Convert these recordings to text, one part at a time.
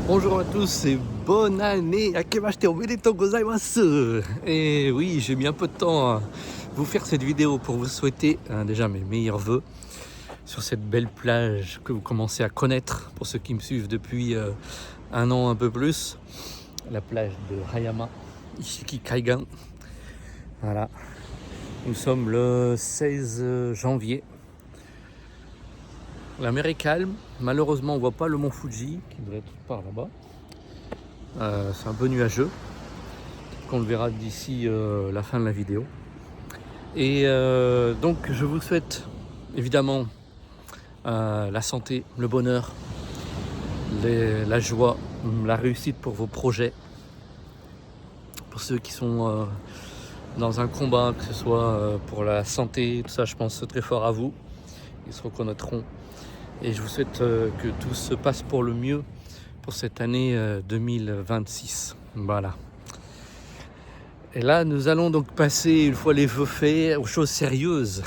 Bonjour à tous et bonne année. Akemashite omedetou gozaimasu. Et oui, j'ai mis un peu de temps à vous faire cette vidéo pour vous souhaiter déjà mes meilleurs vœux sur cette belle plage que vous commencez à connaître pour ceux qui me suivent depuis un an un peu plus. La plage de Hayama, Ishiki Kaigan. Voilà. Nous sommes le 16 janvier. La mer est calme. Malheureusement, on voit pas le mont Fuji qui devrait être par là-bas. C'est un peu nuageux. Qu'on le verra d'ici la fin de la vidéo. Et donc, je vous souhaite évidemment la santé, le bonheur, la joie, la réussite pour vos projets. Pour ceux qui sont dans un combat, que ce soit pour la santé, tout ça, je pense très fort à vous. Ils se reconnaîtront. Et je vous souhaite que tout se passe pour le mieux pour cette année 2026. Voilà. Et là, nous allons donc passer, une fois les vœux faits, aux choses sérieuses.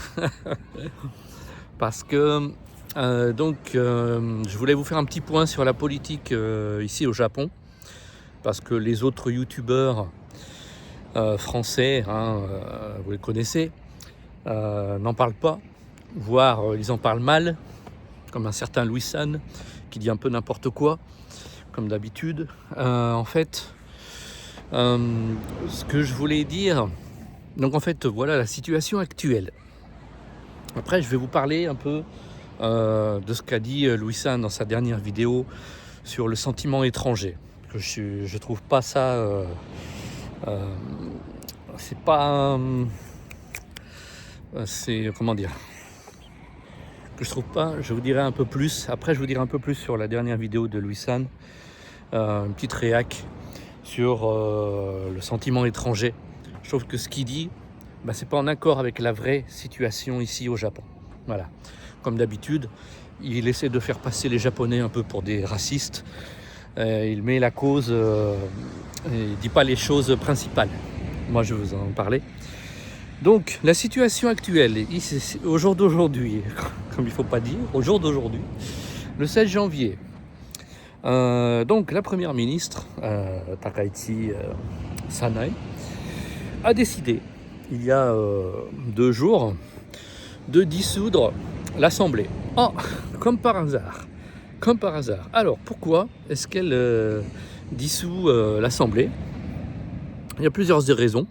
Parce que, je voulais vous faire un petit point sur la politique ici au Japon. Parce que les autres youtubeurs français, vous les connaissez, n'en parlent pas. Voire ils en parlent mal. Comme un certain Louis San qui dit un peu n'importe quoi, comme d'habitude. En fait, ce que je voulais dire, donc en fait, voilà la situation actuelle. Après, je vais vous parler un peu de ce qu'a dit Louis San dans sa dernière vidéo sur le sentiment étranger. Que je trouve pas ça... c'est pas... c'est... comment dire, que je trouve pas, je vous dirai un peu plus. Après, je vous dirai un peu plus sur la dernière vidéo de Louis San, une petite réac sur le sentiment étranger. Je trouve que ce qu'il dit, c'est pas en accord avec la vraie situation ici au Japon. Voilà. Comme d'habitude, il essaie de faire passer les Japonais un peu pour des racistes. Il met la cause, il dit pas les choses principales. Moi, je vais vous en parler. Donc, la situation actuelle, au jour d'aujourd'hui, comme il ne faut pas dire, au jour d'aujourd'hui, le 16 janvier, donc la première ministre, Takaichi Sanae, a décidé, il y a 2 jours, de dissoudre l'Assemblée. Oh, comme par hasard. Comme par hasard. Alors, pourquoi est-ce qu'elle dissout l'Assemblée ? Il y a plusieurs raisons.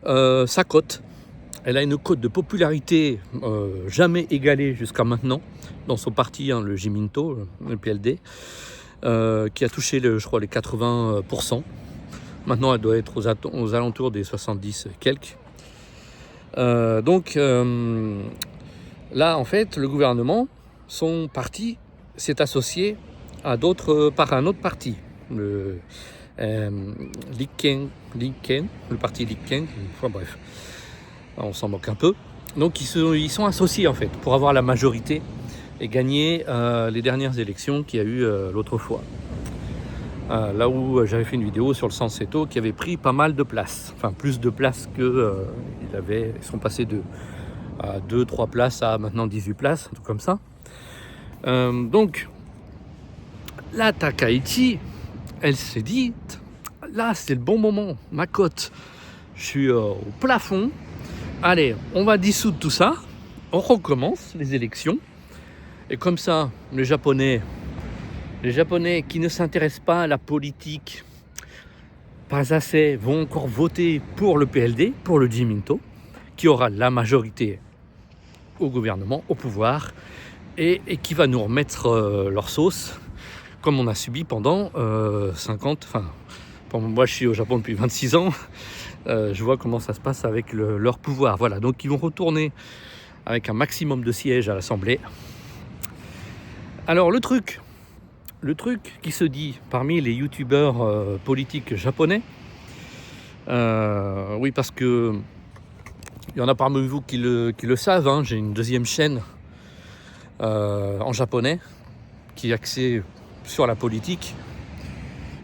Sa cote, elle a une cote de popularité jamais égalée jusqu'à maintenant dans son parti, le Jiminto, le PLD, qui a touché, je crois, les 80%. Maintenant, elle doit être aux alentours des 70 quelques. Là, en fait, le gouvernement, son parti, s'est associé par un autre parti, le Rikken, le parti Rikken, enfin bref, on s'en moque un peu. Donc ils sont associés en fait pour avoir la majorité et gagner les dernières élections qu'il y a eu l'autre fois. Là où j'avais fait une vidéo sur le Sanseto qui avait pris pas mal de place, enfin plus de place que ils sont passés de 2-3 places à maintenant 18 places, un truc comme ça. Donc la Takaichi, elle s'est dit, là c'est le bon moment, ma cote, je suis au plafond, allez, on va dissoudre tout ça, on recommence les élections, et comme ça, les Japonais qui ne s'intéressent pas à la politique, pas assez, vont encore voter pour le PLD, pour le Jiminto, qui aura la majorité au gouvernement, au pouvoir, et qui va nous remettre leur sauce, comme on a subi pendant 50, moi je suis au Japon depuis 26 ans, je vois comment ça se passe avec leur pouvoir. Voilà, donc ils vont retourner avec un maximum de sièges à l'Assemblée. Alors le truc qui se dit parmi les youtubeurs politiques japonais, oui, parce que il y en a parmi vous qui le savent, j'ai une deuxième chaîne en japonais qui est axée sur la politique,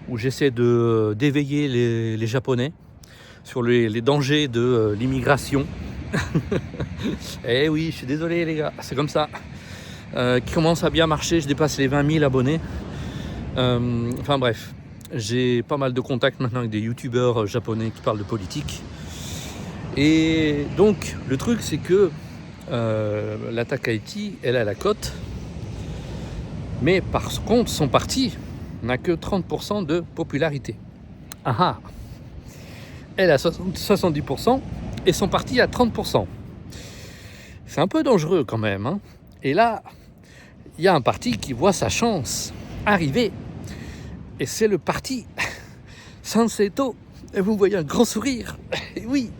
où j'essaie d'éveiller les Japonais sur les dangers de l'immigration. Eh oui, je suis désolé les gars, c'est comme ça. Qui commence à bien marcher, je dépasse les 20 000 abonnés. Enfin bref, j'ai pas mal de contacts maintenant avec des youtubeurs japonais qui parlent de politique. Et donc le truc c'est que l'attaque Haïti, elle a la cote, mais par contre son parti n'a que 30% de popularité. Ah ah. Elle a 70% et son parti a 30%. C'est un peu dangereux quand même, hein. Et là, il y a un parti qui voit sa chance arriver. Et c'est le parti Sanseto. Et vous voyez un grand sourire. Et oui,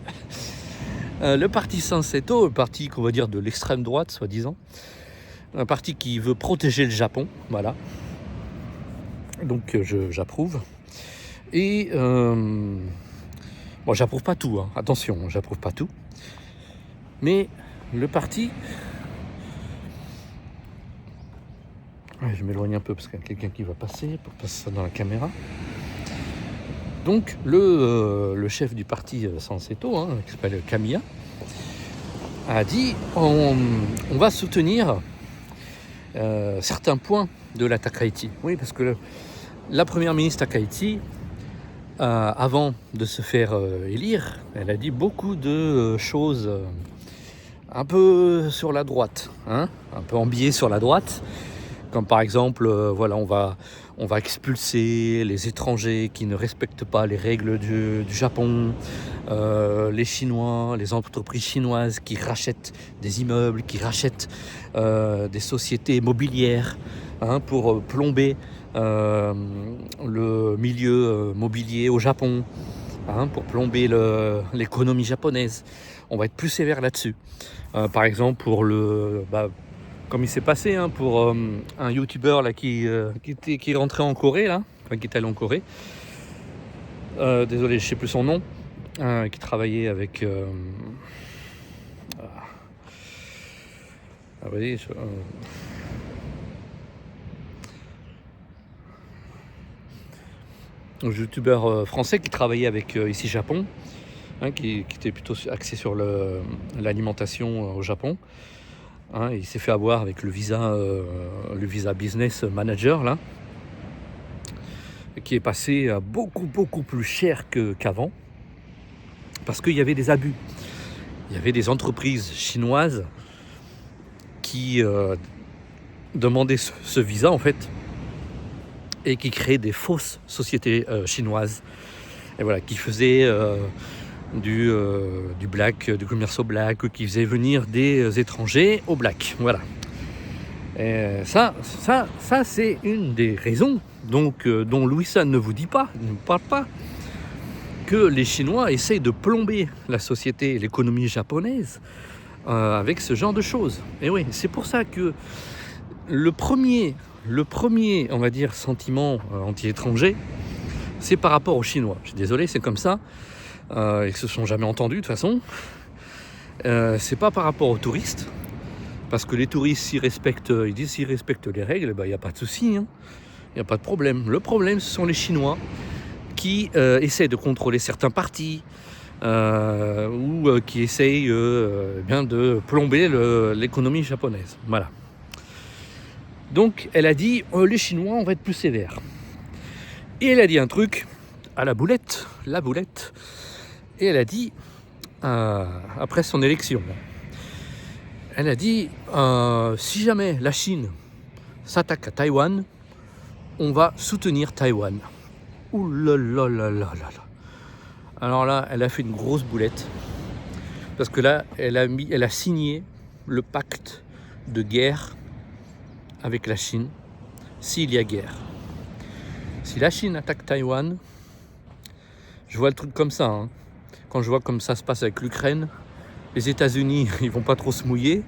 le parti Sanseto, le parti qu'on va dire de l'extrême droite, soi-disant. Un parti qui veut protéger le Japon, voilà. Donc j'approuve. Et bon, j'approuve pas tout, hein. Attention, j'approuve pas tout. Mais le parti... Ouais, je m'éloigne un peu parce qu'il y a quelqu'un qui va passer pour passer ça dans la caméra. Donc le chef du parti Sanseto, hein, qui s'appelle Kamiya, a dit on va soutenir certains points de l'attaque Haïti. Oui, parce que la première ministre à Haïti, avant de se faire élire, elle a dit beaucoup de choses un peu sur la droite, hein, un peu embillées sur la droite. Comme par exemple, voilà, on va expulser les étrangers qui ne respectent pas les règles du Japon, les Chinois, les entreprises chinoises qui rachètent des immeubles, qui rachètent des sociétés mobilières, hein, pour plomber le milieu mobilier au Japon, hein, pour plomber l'économie japonaise. On va être plus sévère là-dessus. Par exemple, pour comme il s'est passé, hein, pour un youtubeur là qui est rentré en Corée, là, enfin, qui est allé en Corée, désolé, je sais plus son nom, qui travaillait avec un youtubeur français qui travaillait avec ici Japon, hein, qui était plutôt axé sur l'alimentation au Japon. Hein, il s'est fait avoir avec le visa business manager là, qui est passé à beaucoup plus cher qu'avant, parce qu'il y avait des abus. Il y avait des entreprises chinoises qui demandaient ce visa en fait, et qui créaient des fausses sociétés chinoises, et voilà, qui faisaient du black, du commerce au black, qui faisait venir des étrangers au black, voilà. Et ça c'est une des raisons donc dont Louis-San ne vous dit pas, ne vous parle pas, que les Chinois essayent de plomber la société et l'économie japonaise avec ce genre de choses. Et oui, c'est pour ça que le premier, on va dire, sentiment anti-étranger, c'est par rapport aux Chinois. Je suis désolé, c'est comme ça. Ils se sont jamais entendus de toute façon. C'est pas par rapport aux touristes, parce que les touristes s'ils respectent les règles, il n'y a pas de souci, hein. Il n'y a pas de problème. Le problème, ce sont les Chinois qui essaient de contrôler certains partis, ou qui essayent bien de plomber l'économie japonaise. Voilà. Donc elle a dit les Chinois, on va être plus sévères. Et elle a dit un truc à la boulette. Et elle a dit, après son élection, elle a dit, si jamais la Chine s'attaque à Taïwan, on va soutenir Taïwan. Ouh là là là là là là. Alors là, elle a fait une grosse boulette, parce que là, elle a signé le pacte de guerre avec la Chine, s'il y a guerre. Si la Chine attaque Taïwan, je vois le truc comme ça, hein. Quand je vois comme ça se passe avec l'Ukraine, les États-Unis, ils vont pas trop se mouiller.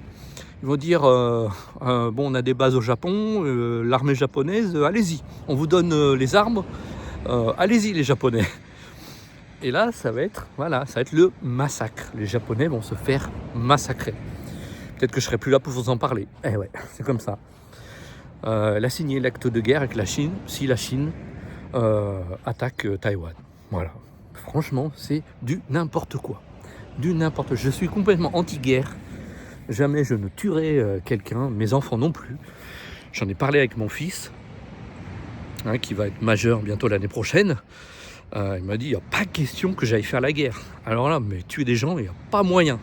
Ils vont dire, bon, on a des bases au Japon, l'armée japonaise, allez-y, on vous donne les armes, allez-y les Japonais. Et là, ça va être le massacre. Les Japonais vont se faire massacrer. Peut-être que je serai plus là pour vous en parler. Eh ouais, c'est comme ça. Elle a signé l'acte de guerre avec la Chine, si la Chine attaque Taïwan. Voilà. Franchement, c'est du n'importe quoi. Je suis complètement anti-guerre. Jamais je ne tuerai quelqu'un, mes enfants non plus. J'en ai parlé avec mon fils. qui va être majeur bientôt l'année prochaine. Il m'a dit, il n'y a pas question que j'aille faire la guerre. Alors là, mais tuer des gens, il n'y a pas moyen.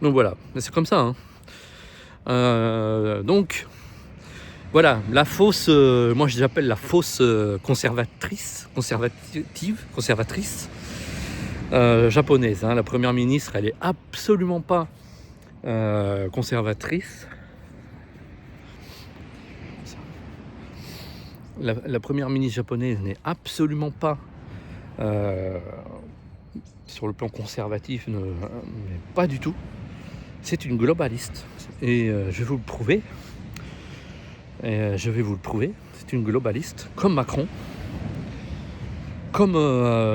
Donc voilà, c'est comme ça. Donc, voilà, la fausse, moi j'appelle la fausse conservatrice japonaise. La première ministre, elle est absolument pas conservatrice. La première ministre japonaise n'est absolument pas sur le plan conservatif, mais pas du tout. C'est une globaliste. Et je vais vous le prouver. C'est une globaliste, comme Macron, comme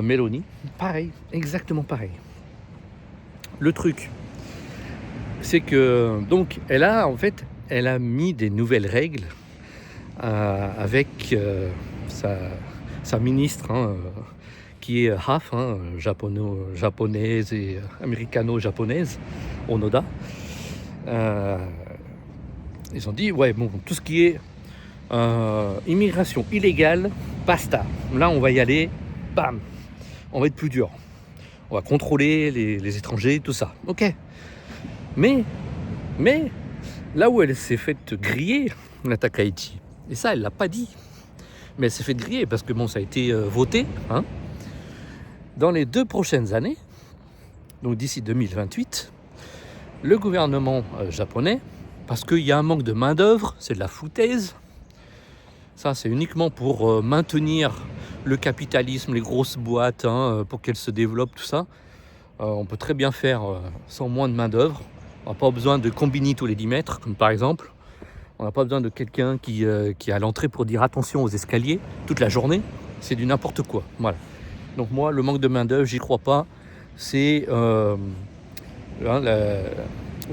Meloni. Pareil, exactement pareil. Le truc, c'est que donc elle a mis des nouvelles règles avec sa ministre qui est half, japonaise et américano-japonaise, Onoda. Ils ont dit tout ce qui est immigration illégale, basta. Là on va y aller, bam, on va être plus dur. On va contrôler les étrangers, tout ça. Ok. Mais là où elle s'est faite griller, la Takaichi, et ça elle l'a pas dit, mais elle s'est fait griller parce que ça a été voté. Dans les 2 prochaines années, donc d'ici 2028, le gouvernement japonais, parce qu'il y a un manque de main d'œuvre, c'est de la foutaise. Ça, c'est uniquement pour maintenir le capitalisme, les grosses boîtes, pour qu'elles se développent, tout ça. On peut très bien faire sans moins de main d'œuvre. On n'a pas besoin de combini tous les 10 mètres, comme par exemple. On n'a pas besoin de quelqu'un qui est à l'entrée pour dire attention aux escaliers toute la journée. C'est du n'importe quoi. Voilà. Donc moi, le manque de main d'œuvre, j'y crois pas. C'est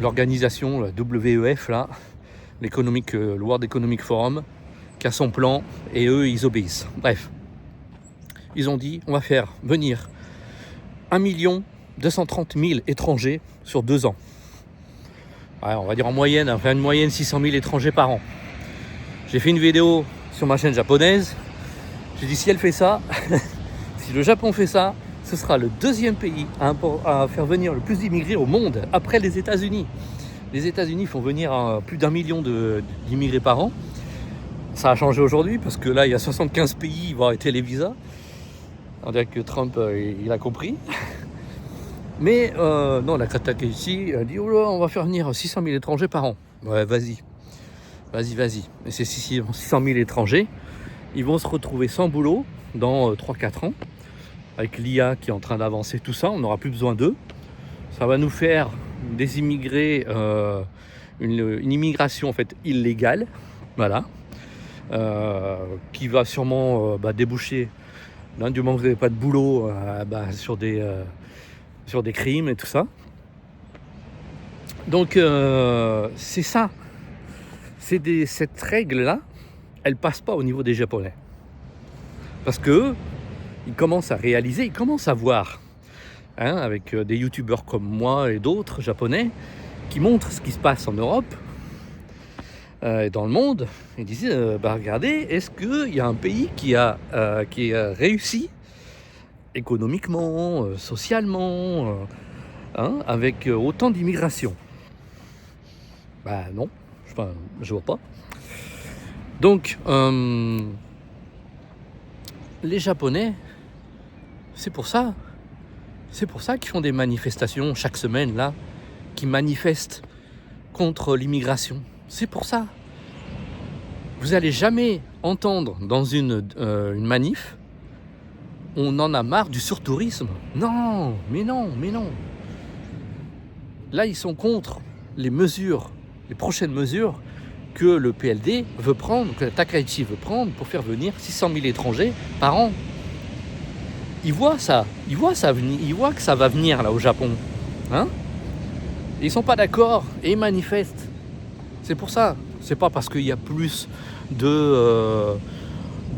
l'organisation, la WEF, là, le World Economic Forum, qui a son plan, et eux, ils obéissent. Bref, ils ont dit, on va faire venir 1 230 000 étrangers sur 2 ans. Ouais, on va dire en moyenne, on va faire une moyenne 600 000 étrangers par an. J'ai fait une vidéo sur ma chaîne japonaise. J'ai dit, si elle fait ça, si le Japon fait ça, ce sera le 2e pays à faire venir le plus d'immigrés au monde, après les États-Unis. Les États-Unis font venir plus d'1 million d'immigrés par an. Ça a changé aujourd'hui parce que là, il y a 75 pays qui vont arrêter les visas. On dirait que Trump, il a compris. Mais non, la Takaichi a dit, oh là, on va faire venir 600 000 étrangers par an. Ouais, vas-y. Et ces 600 000 étrangers, ils vont se retrouver sans boulot dans 3-4 ans. Avec l'IA qui est en train d'avancer, tout ça, on n'aura plus besoin d'eux. Ça va nous faire des immigrés, une immigration en fait illégale, voilà, qui va sûrement déboucher, du moment que vous n'avez pas de boulot, sur des crimes et tout ça. Donc c'est ça. Cette règle-là, elle passe pas au niveau des Japonais. Parce que ils commencent à réaliser, ils commencent à voir, avec des youtubeurs comme moi et d'autres japonais, qui montrent ce qui se passe en Europe et dans le monde. Ils disent, regardez, est-ce qu'il y a un pays qui a réussi économiquement, socialement, avec autant d'immigration? Non, je vois pas. Donc, les Japonais, c'est pour ça qu'ils font des manifestations chaque semaine, là, qui manifestent contre l'immigration. C'est pour ça. Vous n'allez jamais entendre dans une manif, on en a marre du surtourisme. Non. Là, ils sont contre les prochaines mesures que le PLD veut prendre, que la Takaichi veut prendre pour faire venir 600 000 étrangers par an. Ils voient ça, ils voient que ça va venir là au Japon. Ils sont pas d'accord et ils manifestent. C'est pour ça. C'est pas parce qu'il y a plus de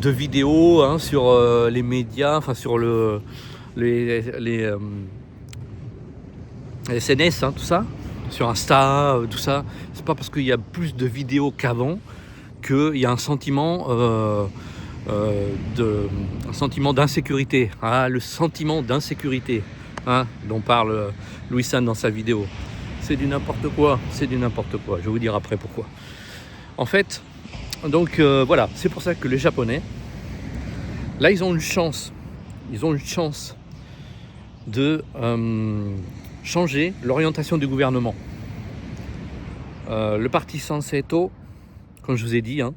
vidéos sur les médias, sur les SNS, tout ça, sur Insta, tout ça. C'est pas parce qu'il y a plus de vidéos qu'avant qu'il y a un sentiment un sentiment d'insécurité. Ah, le sentiment d'insécurité, hein, dont parle Louis San dans sa vidéo. C'est du n'importe quoi, c'est du n'importe quoi. Je vais vous dire après pourquoi. En fait, donc voilà, c'est pour ça que les Japonais, là, ils ont une chance. Ils ont une chance de changer l'orientation du gouvernement. Le parti Sanseto, comme je vous ai dit, hein,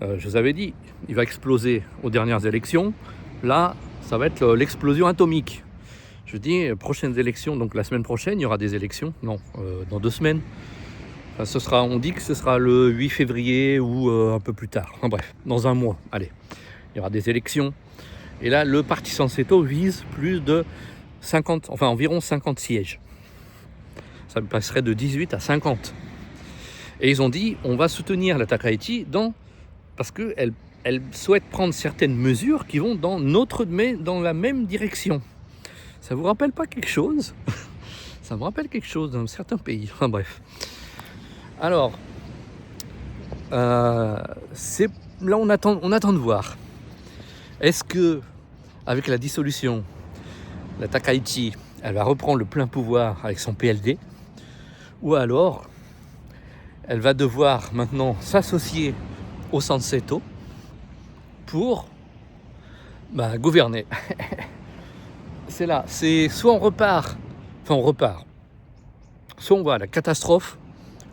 je vous avais dit, il va exploser aux dernières élections. Là, ça va être l'explosion atomique. Je dis, prochaines élections, donc la semaine prochaine, il y aura des élections. Non, dans 2 semaines. Enfin, on dit que ce sera le 8 février ou un peu plus tard. Enfin, bref, dans un mois, allez. Il y aura des élections. Et là, le parti Sanseto vise plus de 50, enfin environ 50 sièges. Ça passerait de 18 à 50. Et ils ont dit, on va soutenir la Takaichi parce qu'elle souhaite prendre certaines mesures qui vont dans la même direction. Ça vous rappelle pas quelque chose? Ça me rappelle quelque chose dans certains pays. Enfin bref. Alors, là on attend de voir. Est-ce que, avec la dissolution, la Takaichi, elle va reprendre le plein pouvoir avec son PLD, ou alors elle va devoir maintenant s'associer au Sanseto pour gouverner. C'est là, c'est soit on repart, soit on va à la catastrophe,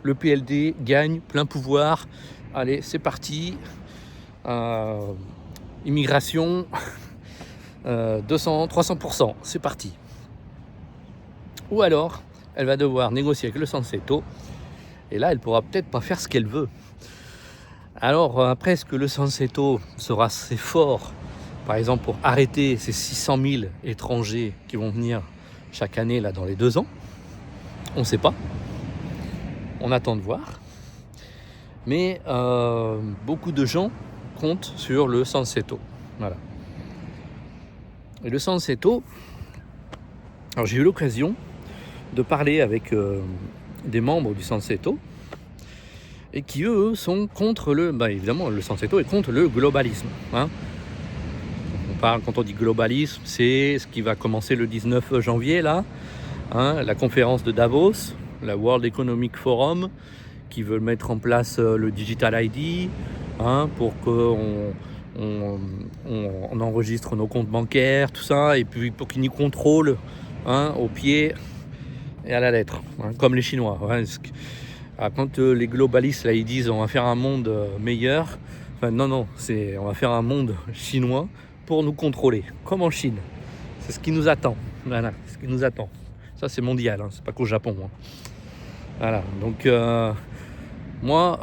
le PLD gagne, plein pouvoir, allez c'est parti, immigration, 200-300%, c'est parti. Ou alors, elle va devoir négocier avec le Sanseto, et là, elle pourra peut-être pas faire ce qu'elle veut. Alors, après, est-ce que le Sanseto sera assez fort, par exemple, pour arrêter ces 600 000 étrangers qui vont venir chaque année, là, dans les 2 ans? On ne sait pas. On attend de voir. Mais beaucoup de gens comptent sur le Sanseto. Voilà. Et le Sanseto, alors j'ai eu l'occasion de parler avec des membres du Sanseto et qui eux sont contre évidemment le Sanseto est contre le globalisme, hein. Quand on dit globalisme, c'est ce qui va commencer le 19 janvier là, hein, la conférence de Davos, la World Economic Forum, qui veut mettre en place le Digital ID, hein, pour qu'on on enregistre nos comptes bancaires, tout ça, et puis pour qu'ils nous contrôlent, hein, au pied et à la lettre, hein, comme les Chinois. Hein. Quand les globalistes là, ils disent on va faire un monde meilleur, enfin, non, on va faire un monde chinois pour nous contrôler, comme en Chine. C'est ce qui nous attend. Voilà, ce qui nous attend. Ça c'est mondial, hein, c'est pas qu'au Japon. Hein. Voilà, donc moi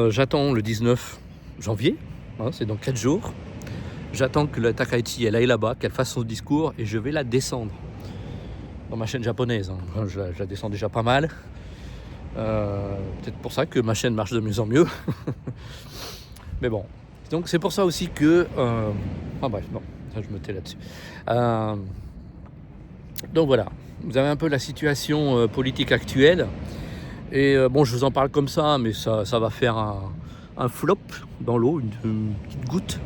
j'attends le 19 janvier, hein, c'est dans 4 jours. J'attends que la Takaichi elle aille là-bas, qu'elle fasse son discours et je vais la descendre dans ma chaîne japonaise. Hein. Je la descends déjà pas mal. Peut-être pour ça que ma chaîne marche de mieux en mieux. Mais bon, donc c'est pour ça aussi que... bref, non, ça je me tais là-dessus. Donc voilà, vous avez un peu la situation politique actuelle. Et bon, je vous en parle comme ça, mais ça va faire un flop dans l'eau, une petite goutte.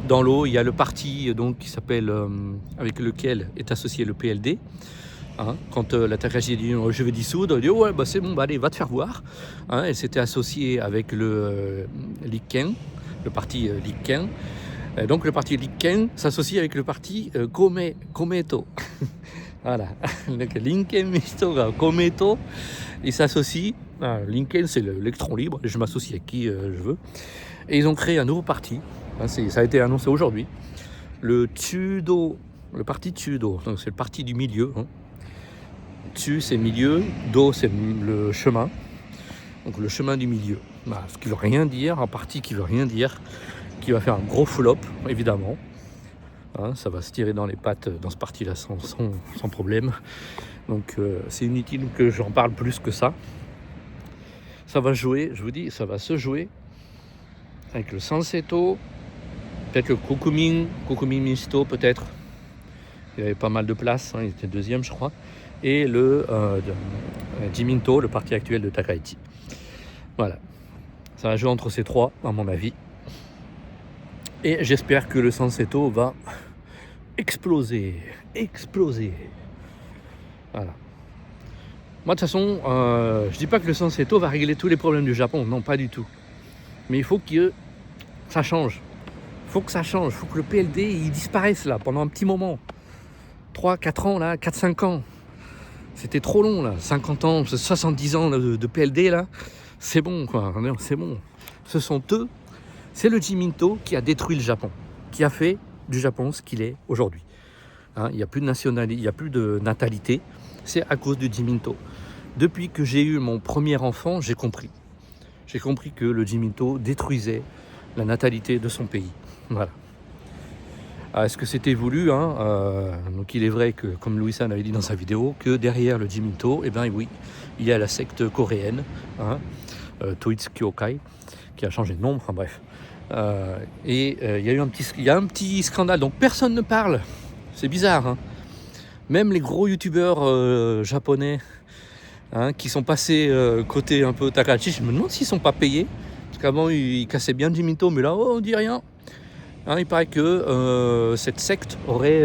Dans l'eau, il y a le parti donc, qui s'appelle, avec lequel est associé le PLD. Hein, quand la Takaichi dit je vais dissoudre, elle dit ouais c'est bon, allez va te faire voir. Hein, elle s'était associée avec le Likken, le parti Likken. Donc le parti Likken s'associe avec le parti Komeito. Voilà, donc Likken Misto Komeito, ils s'associent. Likken c'est l'électron libre, je m'associe avec qui je veux. Et ils ont créé un nouveau parti. Hein, ça a été annoncé aujourd'hui. Le Tsudo, le parti Tsudo, donc c'est le parti du milieu. Hein. Tsu c'est milieu, Do c'est le chemin, donc le chemin du milieu. Ce qui veut rien dire, un parti qui veut rien dire, qui va faire un gros flop évidemment. Hein, ça va se tirer dans les pattes dans ce parti-là sans problème. Donc c'est inutile que j'en parle plus que ça. Ça va jouer, je vous dis, ça va se jouer avec le Sanseto, peut-être le Kokumin Misto peut-être. Il y avait pas mal de place, hein, il était deuxième je crois. Et le Jiminto, le parti actuel de Takaichi. Voilà. Ça va jouer entre ces trois, à mon avis. Et j'espère que le Sanseto va exploser. Voilà. Moi de toute façon, je dis pas que le Sanseto va régler tous les problèmes du Japon, non pas du tout. Mais il faut que ça change. Il faut que ça change, il faut que le PLD il disparaisse là pendant un petit moment. 3-4 ans là, 4-5 ans. C'était trop long là, 50 ans, 70 ans là, de PLD là. C'est bon quoi, c'est bon. Ce sont eux, c'est le Jiminto qui a détruit le Japon, qui a fait du Japon ce qu'il est aujourd'hui. Hein, il n'y a plus de nationalité, il n'y a plus de natalité, c'est à cause du Jiminto. Depuis que j'ai eu mon premier enfant, j'ai compris. J'ai compris que le Jiminto détruisait la natalité de son pays. Voilà. Alors, est-ce que c'était voulu donc il est vrai que, comme Louis-San avait dit dans sa vidéo, que derrière le Jiminto, eh bien oui, il y a la secte coréenne, Toitsu Kyokai, qui a changé de nom, enfin bref. Il y a un petit scandale, donc personne ne parle. C'est bizarre, hein. Même les gros youtubeurs japonais qui sont passés côté un peu Takahashi, je me demande s'ils ne sont pas payés. Parce qu'avant, ils cassaient bien Jiminto, mais là, on dit rien. Il paraît que cette secte aurait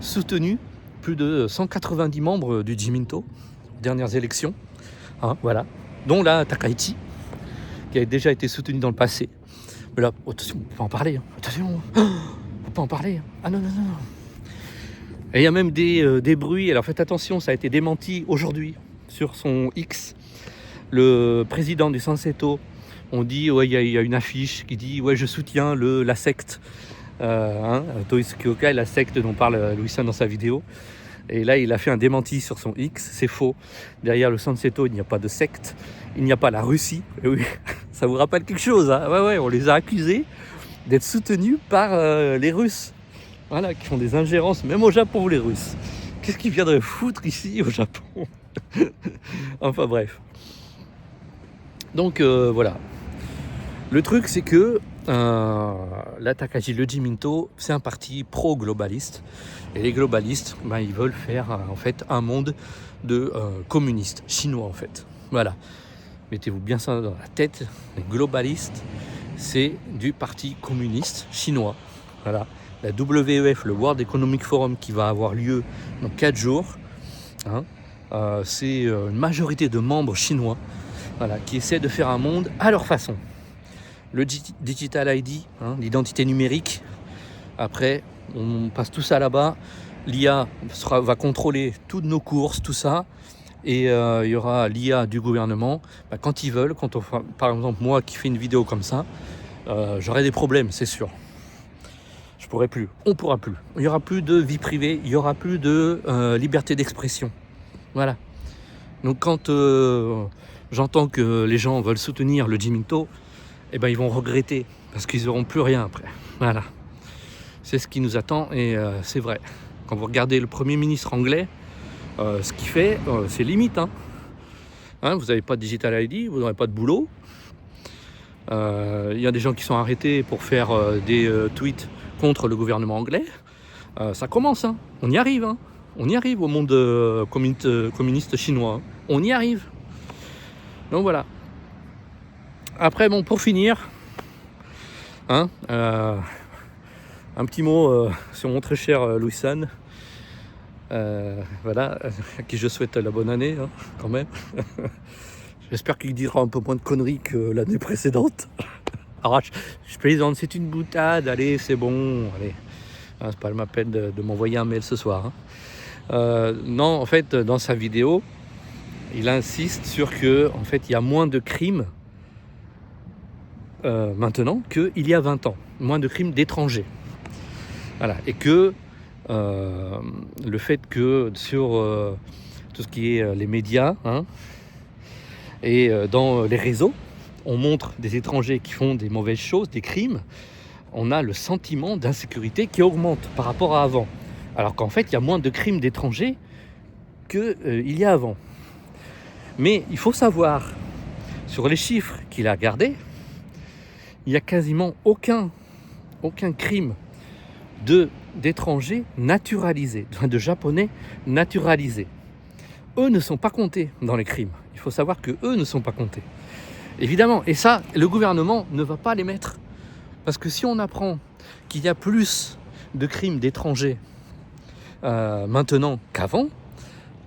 soutenu plus de 190 membres du Jiminto aux dernières élections. Voilà. Dont la Takaichi, qui a déjà été soutenue dans le passé. Mais là, attention, on peut pas en parler. Attention, on peut pas en parler. Ah non. Et il y a même des bruits. Alors faites attention, ça a été démenti aujourd'hui sur son X. Le président du Sanseto, on dit, il y a une affiche qui dit, je soutiens la secte. Toitsu Kyokai, la secte dont parle Louis-San dans sa vidéo. Et là, il a fait un démenti sur son X, c'est faux. Derrière le Sanseto, il n'y a pas de secte, il n'y a pas la Russie. Et oui, ça vous rappelle quelque chose, hein. Ouais, on les a accusés d'être soutenus par les Russes. Voilà, qui font des ingérences, même au Japon, les Russes. Qu'est-ce qu'ils viendraient foutre ici, au Japon? Enfin, bref. Donc, voilà. Le truc, c'est que la Takahashi, le Jiminto, c'est un parti pro-globaliste. Et les globalistes, ils veulent faire en fait un monde de communistes chinois en fait. Voilà. Mettez-vous bien ça dans la tête. Les globalistes, c'est du parti communiste chinois. Voilà. La WEF, le World Economic Forum, qui va avoir lieu dans 4 jours, c'est une majorité de membres chinois, qui essaient de faire un monde à leur façon. Le Digital ID, l'identité numérique. Après, on passe tout ça là-bas. L'IA va contrôler toutes nos courses, tout ça. Et il y aura l'IA du gouvernement. Quand ils veulent, par exemple, moi qui fais une vidéo comme ça, j'aurai des problèmes, c'est sûr. Je pourrai plus, on pourra plus. Il n'y aura plus de vie privée, il n'y aura plus de liberté d'expression. Voilà. Donc quand j'entends que les gens veulent soutenir le Jiminto, ils vont regretter parce qu'ils n'auront plus rien après. Voilà. C'est ce qui nous attend et c'est vrai. Quand vous regardez le Premier ministre anglais, ce qu'il fait, c'est limite. Vous n'avez pas de Digital ID, vous n'aurez pas de boulot. Il y a des gens qui sont arrêtés pour faire des tweets contre le gouvernement anglais. Ça commence, on y arrive. On y arrive au monde communiste chinois. On y arrive. Donc voilà. Après, pour finir, un petit mot sur mon très cher Louis-San. Voilà, à qui je souhaite la bonne année, quand même. J'espère qu'il dira un peu moins de conneries que l'année précédente. Alors, je plaisante, c'est une boutade, allez, c'est bon, allez. C'est pas ma peine de m'envoyer un mail ce soir. Non, en fait, dans sa vidéo, il insiste sur que, en fait, il y a moins de crimes maintenant qu'il y a 20 ans. Moins de crimes d'étrangers. Voilà, et que le fait que sur tout ce qui est les médias et dans les réseaux, on montre des étrangers qui font des mauvaises choses, des crimes, on a le sentiment d'insécurité qui augmente par rapport à avant. Alors qu'en fait, il y a moins de crimes d'étrangers qu'il y a avant. Mais il faut savoir, sur les chiffres qu'il a gardés, il n'y a quasiment aucun crime d'étrangers naturalisés, de japonais naturalisés. Eux ne sont pas comptés dans les crimes. Il faut savoir qu'eux ne sont pas comptés. Évidemment, et ça, le gouvernement ne va pas les mettre Parce que si on apprend qu'il y a plus de crimes d'étrangers maintenant qu'avant,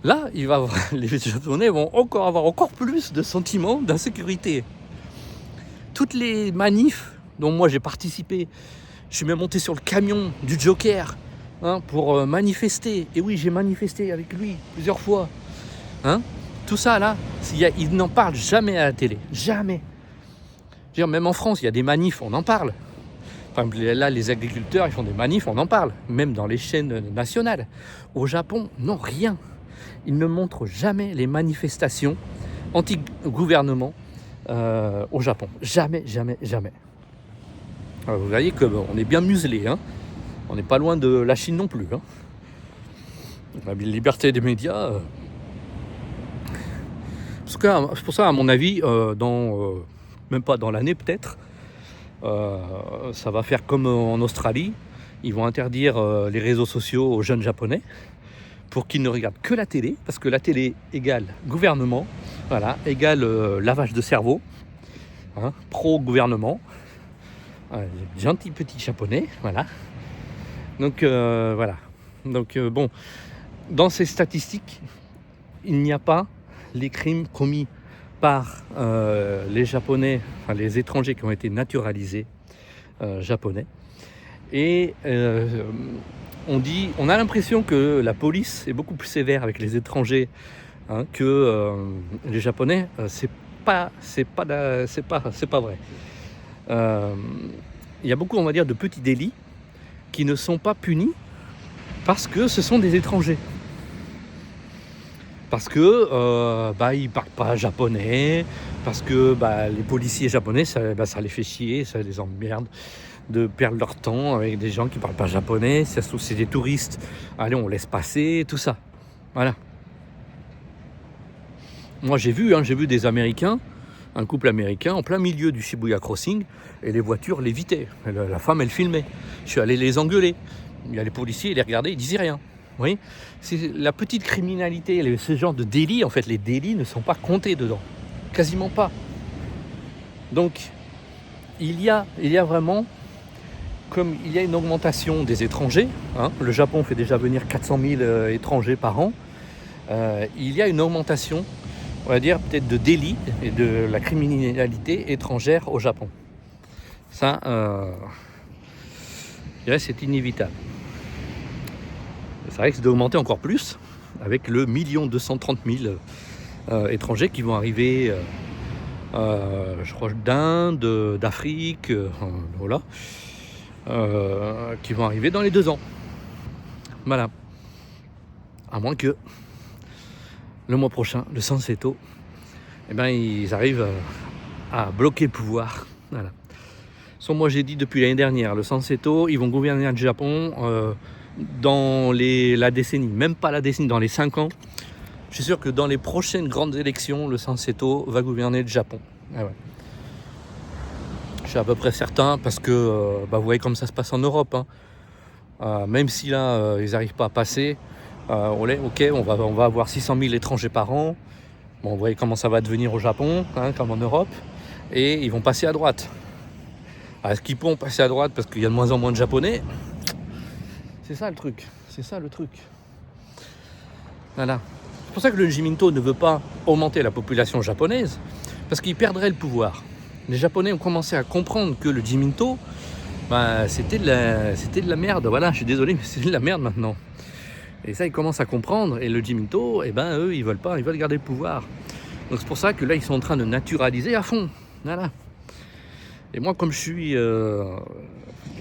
là, les Japonais vont avoir encore plus de sentiments d'insécurité. Toutes les manifs dont moi j'ai participé, je suis même monté sur le camion du Joker pour manifester. Et oui, j'ai manifesté avec lui plusieurs fois. Tout ça là, ils n'en parlent jamais à la télé. Jamais. Je veux dire, même en France, il y a des manifs, on en parle. Enfin, là, les agriculteurs, ils font des manifs, on en parle. Même dans les chaînes nationales. Au Japon, non, rien. Ils ne montrent jamais les manifestations anti-gouvernement au Japon. Jamais, jamais, jamais. Alors, vous voyez qu'on est bien muselé. On n'est pas loin de la Chine non plus. La liberté des médias. C'est pour ça, à mon avis, même pas dans l'année peut-être, ça va faire comme en Australie. Ils vont interdire les réseaux sociaux aux jeunes japonais pour qu'ils ne regardent que la télé, parce que la télé égale gouvernement, voilà, égale lavage de cerveau, pro-gouvernement, gentil petit japonais, voilà. Donc voilà. Donc bon, dans ces statistiques, il n'y a pas les crimes commis par les Japonais, enfin les étrangers qui ont été naturalisés japonais. Et on a l'impression que la police est beaucoup plus sévère avec les étrangers que les Japonais. C'est pas vrai. Il y a beaucoup, on va dire, de petits délits qui ne sont pas punis parce que ce sont des étrangers. Parce que ils parlent pas japonais, parce que les policiers japonais, ça les fait chier, ça les emmerde de perdre leur temps avec des gens qui parlent pas japonais. Si ça se trouve, c'est des touristes, allez, on laisse passer, tout ça. Voilà. Moi, j'ai vu des Américains, un couple américain, en plein milieu du Shibuya Crossing, et les voitures l'évitaient. La femme, elle filmait. Je suis allé les engueuler. Il y a les policiers, ils les regardaient, ils disaient rien. Vous voyez, c'est la petite criminalité, ce genre de délits, en fait, les délits ne sont pas comptés dedans. Quasiment pas. Donc, il y a vraiment, comme il y a une augmentation des étrangers, le Japon fait déjà venir 400 000 étrangers par an, il y a une augmentation, on va dire, peut-être de délits et de la criminalité étrangère au Japon. Ça, je dirais, c'est inévitable. Ça risque d'augmenter encore plus avec le 1 230 000 étrangers qui vont arriver, je crois, d'Inde, d'Afrique, voilà, qui vont arriver dans les 2 ans. Voilà. À moins que le mois prochain, le Sanseto, ils arrivent à bloquer le pouvoir. Voilà. Moi, j'ai dit depuis l'année dernière, le Sanseto, ils vont gouverner le Japon dans la décennie, même pas la décennie, dans les 5 ans. Je suis sûr que dans les prochaines grandes élections, le Sanseto va gouverner le Japon. Ah ouais. Je suis à peu près certain parce que vous voyez comme ça se passe en Europe. Même si là, ils n'arrivent pas à passer, on va avoir 600 000 étrangers par an. Bon, vous voyez comment ça va devenir au Japon, comme en Europe. Et ils vont passer à droite. Est-ce qu'ils pourront passer à droite parce qu'il y a de moins en moins de Japonais ? C'est ça le truc. Voilà. C'est pour ça que le Jiminto ne veut pas augmenter la population japonaise, parce qu'il perdrait le pouvoir. Les Japonais ont commencé à comprendre que le Jiminto, c'était de la merde. Voilà, je suis désolé, mais c'est de la merde maintenant. Et ça, ils commencent à comprendre. Et le Jiminto, eux, ils veulent pas, ils veulent garder le pouvoir. Donc c'est pour ça que là, ils sont en train de naturaliser à fond. Voilà. Et moi, comme je suis...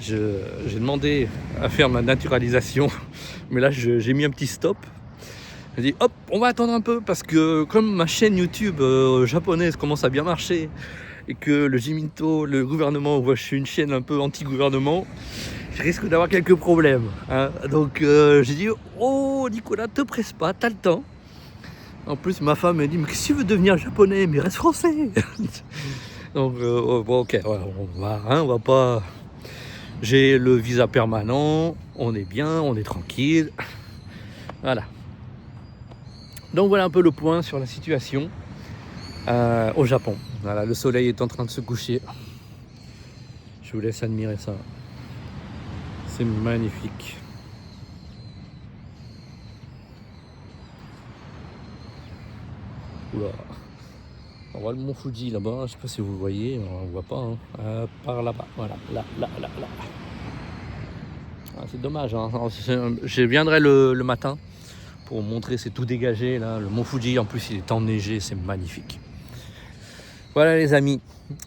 j'ai demandé à faire ma naturalisation, mais là j'ai mis un petit stop. J'ai dit hop, on va attendre un peu parce que comme ma chaîne YouTube japonaise commence à bien marcher et que le Jiminto, le gouvernement, voit que je suis une chaîne un peu anti-gouvernement, je risque d'avoir quelques problèmes. Donc j'ai dit oh Nicolas, te presse pas, t'as le temps. En plus ma femme m'a dit mais si tu veux devenir japonais, mais reste français. Donc bon ok, voilà, on va pas. J'ai le visa permanent, on est bien, on est tranquille. Voilà. Donc voilà un peu le point sur la situation au Japon. Voilà, le soleil est en train de se coucher. Je vous laisse admirer ça. C'est magnifique. Oula. On voit le mont Fuji là-bas, je sais pas si vous voyez, on ne voit pas, hein. Par là-bas, voilà, là. Ah, c'est dommage, hein. Je viendrai le matin pour vous montrer, c'est tout dégagé là. Le mont Fuji en plus il est enneigé, c'est magnifique. Voilà les amis,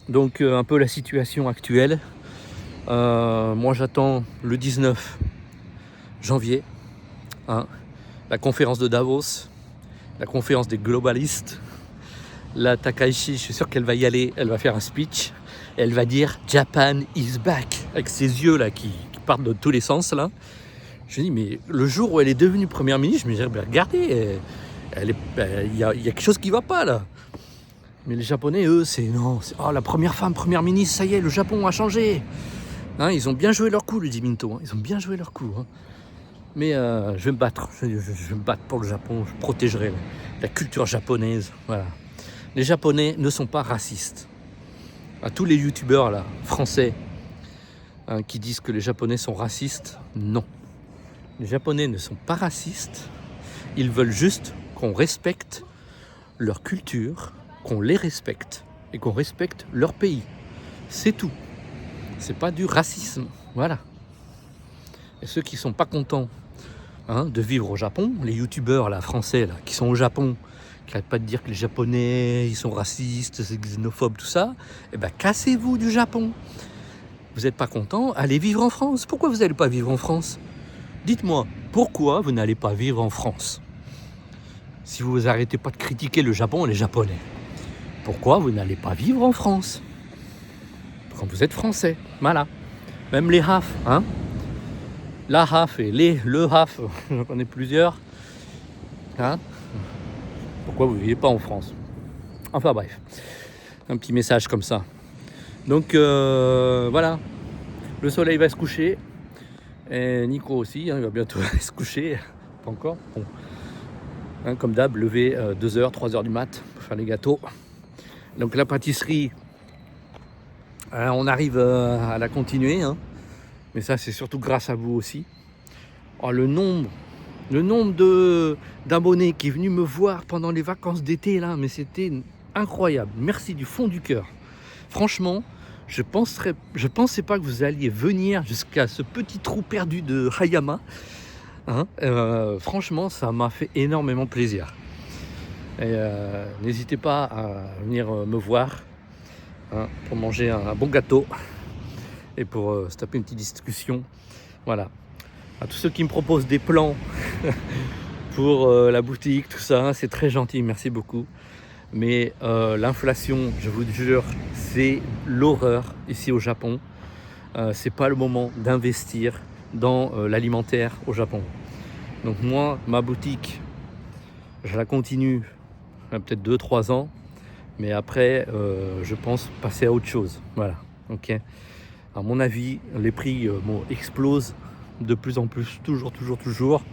donc un peu la situation actuelle. Moi j'attends le 19 janvier, hein, la conférence de Davos, la conférence des globalistes. La Takaichi, je suis sûr qu'elle va y aller, elle va faire un speech, elle va dire Japan is back, avec ses yeux là qui partent de tous les sens là. Je me dis, mais le jour où elle est devenue première ministre, je me dis, regardez, il y a quelque chose qui va pas là. Mais les Japonais, eux, c'est la première femme première ministre, ça y est, le Japon a changé. Hein, ils ont bien joué leur coup, le Jiminto, hein, ils ont bien joué leur coup. Hein. Mais je vais me battre, je vais me battre pour le Japon, je protégerai la culture japonaise, voilà. Les Japonais ne sont pas racistes. À tous les youtubeurs là, français hein, qui disent que les Japonais sont racistes, non. Les Japonais ne sont pas racistes. Ils veulent juste qu'on respecte leur culture, qu'on les respecte et qu'on respecte leur pays. C'est tout. C'est pas du racisme. Voilà. Et ceux qui sont pas contents hein, de vivre au Japon, les youtubeurs là, français là, qui sont au Japon, qui n'arrêtent pas de dire que les Japonais, ils sont racistes, c'est xénophobe, tout ça, eh ben cassez-vous du Japon. Vous n'êtes pas content, allez vivre en France. Pourquoi vous n'allez pas vivre en France? Dites-moi, pourquoi vous n'allez pas vivre en France? Si vous arrêtez pas de critiquer le Japon et les Japonais, pourquoi vous n'allez pas vivre en France? Quand vous êtes français, voilà. Même les HAF, hein. La HAF et le HAF, j'en connais plusieurs, hein. Pourquoi vous ne vivez pas en France? Enfin bref, un petit message comme ça. Donc voilà, le soleil va se coucher. Et Nico aussi, hein, il va bientôt aller se coucher. Pas encore. Bon. Hein, comme d'hab, lever 2h, 3h du mat pour faire les gâteaux. Donc la pâtisserie, on arrive à la continuer. Hein. Mais ça, c'est surtout grâce à vous aussi. Oh, le nombre d'abonnés qui est venu me voir pendant les vacances d'été là, mais c'était incroyable. Merci du fond du cœur. Franchement, je pensais pas que vous alliez venir jusqu'à ce petit trou perdu de Hayama. Hein, franchement, ça m'a fait énormément plaisir. Et n'hésitez pas à venir me voir hein, pour manger un bon gâteau et pour se taper une petite discussion. Voilà. À tous ceux qui me proposent des plans pour la boutique, tout ça, c'est très gentil, merci beaucoup. Mais l'inflation, je vous jure, c'est l'horreur ici au Japon. C'est pas le moment d'investir dans l'alimentaire au Japon. Donc moi, ma boutique, je la continue peut-être 2-3 ans. Mais après, je pense passer à autre chose. Voilà, ok. À mon avis, les prix explosent de plus en plus, toujours.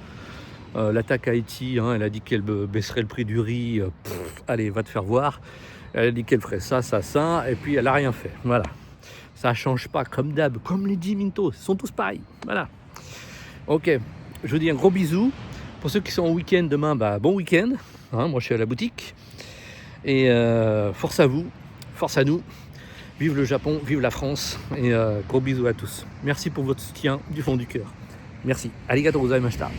La Takaichi, hein, elle a dit qu'elle baisserait le prix du riz. Allez, va te faire voir. Elle a dit qu'elle ferait ça, et puis elle n'a rien fait. Voilà. Ça change pas comme d'hab, comme les Jiminto, ils sont tous pareils. Voilà. Ok, je vous dis un gros bisou. Pour ceux qui sont au week-end demain, bon week-end. Hein, moi, je suis à la boutique. Et force à vous, force à nous. Vive le Japon, vive la France. Et gros bisous à tous. Merci pour votre soutien du fond du cœur. Merci. Arigatou gozaimashita.